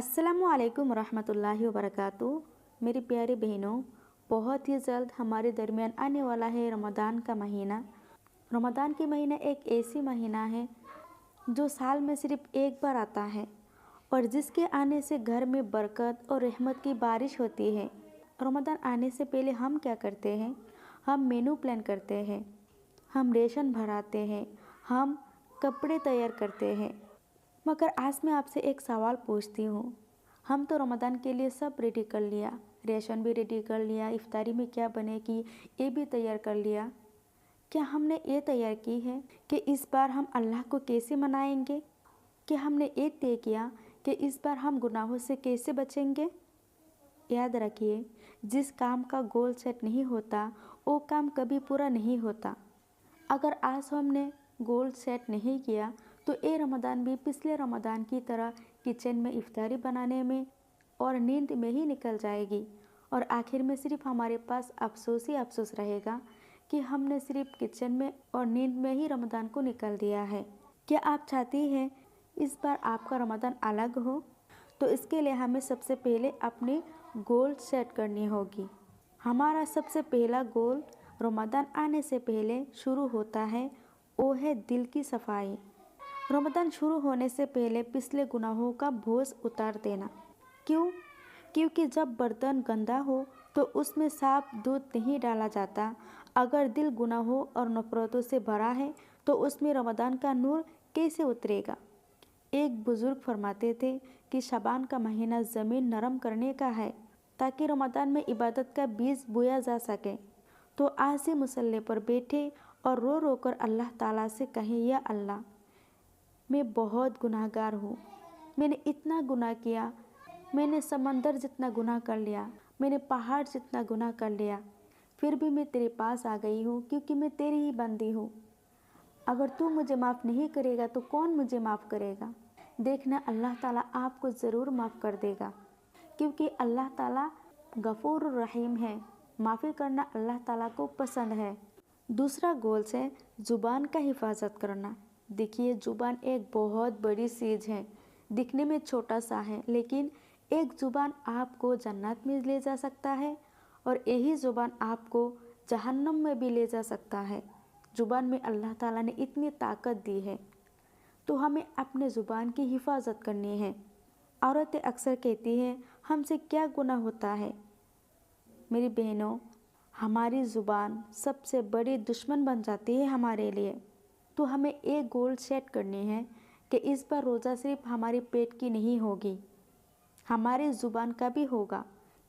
अस्सलामुअलैकुम रहमतुल्लाहि वबरकातुहू। मेरी प्यारी बहनों, बहुत ही जल्द हमारे दरमियान आने वाला है रमज़ान का महीना। रमज़ान की महीना एक ऐसी महीना है जो साल में सिर्फ एक बार आता है और जिसके आने से घर में बरकत और रहमत की बारिश होती है। रमज़ान आने से पहले हम क्या करते हैं? हम मेनू प्लान करते हैं, हम रेशन भराते हैं, हम कपड़े तैयार करते हैं। मगर आज मैं आपसे एक सवाल पूछती हूँ। हम तो रमज़ान के लिए सब रेडी कर लिया, रेशन भी रेडी कर लिया, इफ्तारी में क्या बनेगी ये भी तैयार कर लिया। क्या हमने ये तैयार की है कि इस बार हम अल्लाह को कैसे मनाएंगे? क्या हमने ये तय किया कि इस बार हम गुनाहों से कैसे बचेंगे? याद रखिए, जिस काम का गोल सेट नहीं होता वो काम कभी पूरा नहीं होता। अगर आज हमने गोल सेट नहीं किया तो ये रमज़ान भी पिछले रमज़ान की तरह किचन में इफ्तारी बनाने में और नींद में ही निकल जाएगी और आखिर में सिर्फ हमारे पास अफसोस ही अफसोस रहेगा कि हमने सिर्फ किचन में और नींद में ही रमज़ान को निकाल दिया है। क्या आप चाहती हैं इस बार आपका रमज़ान अलग हो? तो इसके लिए हमें सबसे पहले अपनी गोल सेट करनी होगी। हमारा सबसे पहला गोल रमज़ान आने से पहले शुरू होता है, वो है दिल की सफाई। रमज़ान शुरू होने से पहले पिछले गुनाहों का बोझ उतार देना। क्यों? क्योंकि जब बर्तन गंदा हो तो उसमें साफ दूध नहीं डाला जाता। अगर दिल गुनाहों और नफरतों से भरा है तो उसमें रमज़ान का नूर कैसे उतरेगा? एक बुज़ुर्ग फरमाते थे कि शबान का महीना ज़मीन नरम करने का है ताकि रमज़ान में इबादत का बीज बोया जा सके। तो आज से मुसल्ले पर बैठे और रो रो कर अल्लाह ताला से कहें, या अल्लाह, मैं बहुत गुनाहगार हूँ। मैंने इतना गुनाह किया, मैंने समंदर जितना गुनाह कर लिया, मैंने पहाड़ जितना गुनाह कर लिया, फिर भी मैं तेरे पास आ गई हूँ क्योंकि मैं तेरी ही बंदी हूँ। अगर तू मुझे माफ़ नहीं करेगा तो कौन मुझे माफ़ करेगा? देखना, अल्लाह ताला आपको ज़रूर माफ़ कर देगा क्योंकि अल्लाह ताला गफूर रहीम है। माफ़ी करना अल्लाह ताला को पसंद है। दूसरा गोल है ज़ुबान का हिफाजत करना। देखिए, ज़ुबान एक बहुत बड़ी चीज़ है। दिखने में छोटा सा है, लेकिन एक ज़ुबान आपको जन्नत में ले जा सकता है और यही ज़ुबान आपको जहन्नम में भी ले जा सकता है। ज़ुबान में अल्लाह ताला ने इतनी ताकत दी है, तो हमें अपने ज़ुबान की हिफाजत करनी है। औरतें अक्सर कहती हैं, हमसे क्या गुनाह होता है? मेरी बहनों, हमारी ज़ुबान सबसे बड़ी दुश्मन बन जाती है हमारे लिए। तो हमें एक गोल सेट करनी है कि इस बार रोज़ा सिर्फ हमारे पेट की नहीं होगी, हमारी ज़ुबान का भी होगा।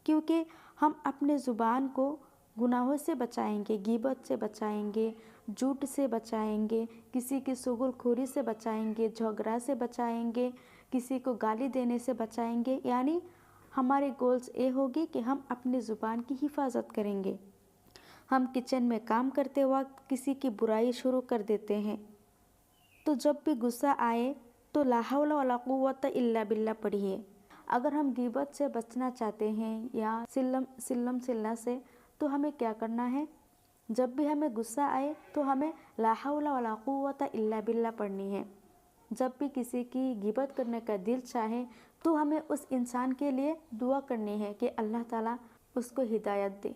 क्योंकि हम अपने ज़ुबान को गुनाहों से बचाएंगे, गिबत से बचाएंगे, झूठ से बचाएंगे, किसी की चुगलखोरी से बचाएंगे, झगड़ा से बचाएंगे, किसी को गाली देने से बचाएंगे। यानी हमारे गोल्स ये होगी कि हम अपनी ज़ुबान की हिफाजत करेंगे। हम किचन में काम करते वक्त किसी की बुराई शुरू कर देते हैं, तो जब भी गुस्सा आए तो ला हौला वला कुव्वता इल्ला बिल्ला पढ़िए। अगर हम गिबत से बचना चाहते हैं या सिल्लम सिल्ला से, तो हमें क्या करना है? जब भी हमें गुस्सा आए तो हमें ला हौला वला कुव्वता इल्ला बिल्ला पढ़नी है। जब भी किसी की गिबत करने का दिल चाहे तो हमें उस इंसान के लिए दुआ करनी है कि अल्लाह ताला उसको हिदायत दे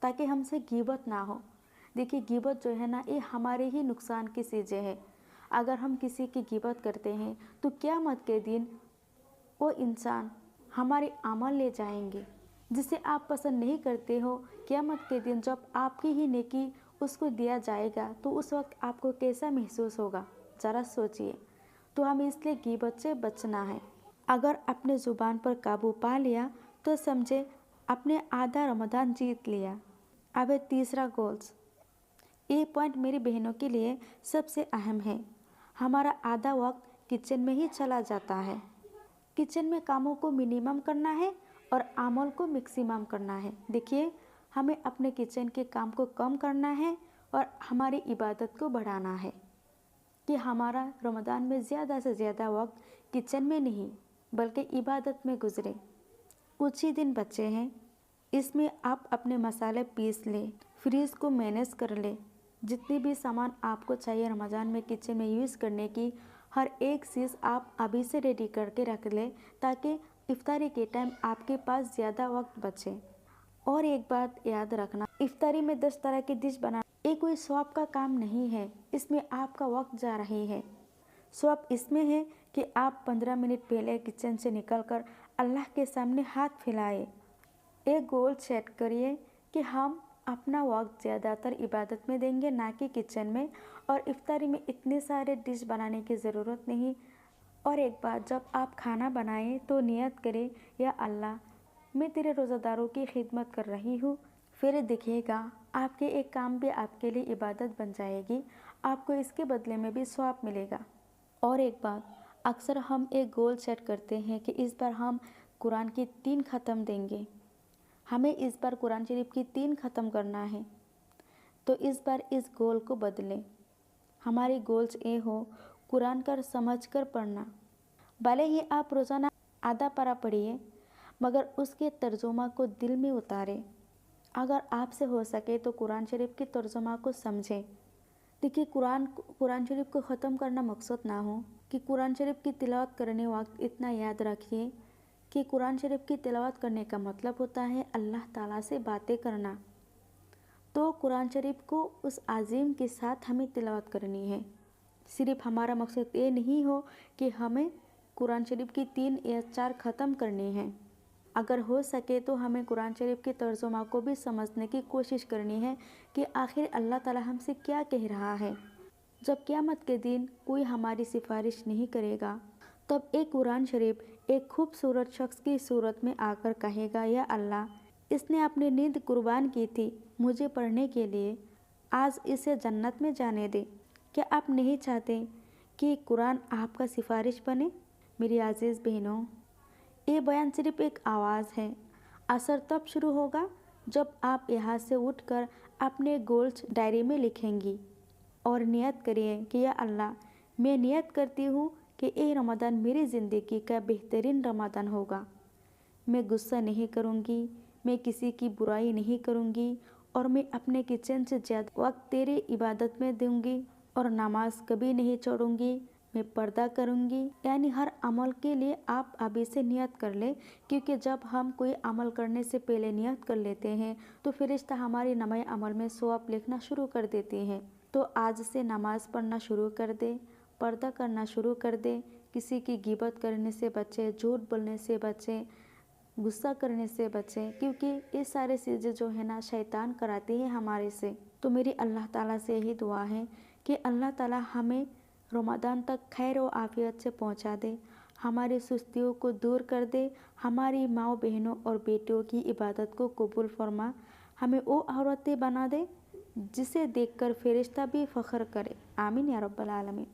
ताकि हमसे गिबत ना हो। देखिए, गिबत जो है ना, ये हमारे ही नुकसान की चीज़ें हैं। अगर हम किसी की गिबत करते हैं तो क़यामत के दिन वो इंसान हमारे अमल ले जाएंगे जिसे आप पसंद नहीं करते हो। क़यामत के दिन जब आपकी ही नेकी उसको दिया जाएगा तो उस वक्त आपको कैसा महसूस होगा, ज़रा सोचिए। तो हमें इसलिए गिबत से बचना है। अगर अपने ज़ुबान पर काबू पा लिया तो समझे अपने आधा रमज़ान जीत लिया। अब है तीसरा गोल्स। ये पॉइंट मेरी बहनों के लिए सबसे अहम है। हमारा आधा वक्त किचन में ही चला जाता है। किचन में कामों को मिनिमम करना है और अमल को मैक्सिमम करना है। देखिए, हमें अपने किचन के काम को कम करना है और हमारी इबादत को बढ़ाना है कि हमारा रमज़ान में ज़्यादा से ज़्यादा वक्त किचन में नहीं बल्कि इबादत में गुजरे। कुछ ही दिन बचे हैं, इसमें आप अपने मसाले पीस लें, फ्रीज को मैनेज कर लें। जितनी भी सामान आपको चाहिए रमज़ान में किचन में यूज़ करने की, हर एक चीज़ आप अभी से रेडी करके रख लें ताकि इफ्तारी के टाइम आपके पास ज़्यादा वक्त बचे। और एक बात याद रखना, इफ्तारी में 10 तरह की डिश बनाना ये कोई स्वाब का काम नहीं है, इसमें आपका वक्त जा रही है। स्वाब इसमें है कि आप 15 मिनट पहले किचन से निकलकर अल्लाह के सामने हाथ फैलाए, एक गोल सेट करिए कि हम अपना वक्त ज़्यादातर इबादत में देंगे, ना कि किचन में। और इफ्तारी में इतने सारे डिश बनाने की ज़रूरत नहीं। और एक बात, जब आप खाना बनाएं तो नियत करें, या अल्लाह मैं तेरे रोज़ादारों की खिदमत कर रही हूँ। फिर देखिएगा आपके एक काम भी आपके लिए इबादत बन जाएगी, आपको इसके बदले में भी सवाब मिलेगा। और एक बात, अक्सर हम एक गोल सेट करते हैं कि इस बार हम कुरान की 3 ख़त्म देंगे, हमें इस बार कुरान शरीफ की 3 ख़त्म करना है। तो इस बार इस गोल को बदलें। हमारी गोल्स ये हो कुरान का समझ कर पढ़ना। भले ही आप रोज़ाना आधा पारा पढ़िए, मगर उसके तर्जुमा को दिल में उतारें। अगर आपसे हो सके तो कुरान शरीफ की तर्जुमा को समझें। देखिए, कुरान शरीफ को ख़त्म करना मकसद ना हो कि कुरान शरीफ की तिलावत करने वक्त इतना याद रखिए कि कुरान शरीफ की तिलावत करने का मतलब होता है अल्लाह ताला से बातें करना। तो कुरान शरीफ को उस आज़ीम के साथ हमें तिलावत करनी है। सिर्फ हमारा मकसद ये नहीं हो कि हमें कुरान शरीफ की 3 या 4 ख़त्म करनी है। अगर हो सके तो हमें कुरान शरीफ के तर्जुमा को भी समझने की कोशिश करनी है कि आखिर अल्लाह ताला हमसे क्या कह रहा है। जब क़यामत के दिन कोई हमारी सिफारिश नहीं करेगा, तब एक कुरान शरीफ एक खूबसूरत शख्स की सूरत में आकर कहेगा, या अल्लाह, इसने अपनी नींद कुर्बान की थी मुझे पढ़ने के लिए, आज इसे जन्नत में जाने दे। क्या आप नहीं चाहते कि कुरान आपका सिफारिश बने? मेरी अजीज़ बहनों, ये बयान सिर्फ एक आवाज़ है। असर तब शुरू होगा जब आप यहाँ से उठकर अपने गोल्स डायरी में लिखेंगी और नियत करिए कि या अल्लाह, मैं नियत करती हूँ कि ये रमज़ान मेरी ज़िंदगी का बेहतरीन रमज़ान होगा। मैं गुस्सा नहीं करूँगी, मैं किसी की बुराई नहीं करूँगी, और मैं अपने किचन से ज़्यादा वक्त तेरी इबादत में दूँगी, और नमाज कभी नहीं छोड़ूँगी, मैं पर्दा करूँगी। यानी हर अमल के लिए आप अभी से नियत कर लें, क्योंकि जब हम कोई अमल करने से पहले नियत कर लेते हैं तो फरिश्ता हमारी नए अमल में सवाब लिखना शुरू कर देते हैं। तो आज से नमाज पढ़ना शुरू कर दे, पर्दा करना शुरू कर दे, किसी की गिबत करने से बचें, झूठ बोलने से बचें, गुस्सा करने से बचें, क्योंकि ये सारे चीज़ें जो है ना शैतान कराती है हमारे से। तो मेरी अल्लाह ताला से यही दुआ है कि अल्लाह ताला हमें रमज़ान तक खैर और आफियत से पहुंचा दे, हमारी सुस्तियों को दूर कर दे, हमारी माँ बहनों और बेटियों की इबादत को कबूल फरमा, हमें वो औरतें बना दे जिसे देखकर फरिश्ता भी फ़ख्र करे। आमीन या रब्बल आलमीन।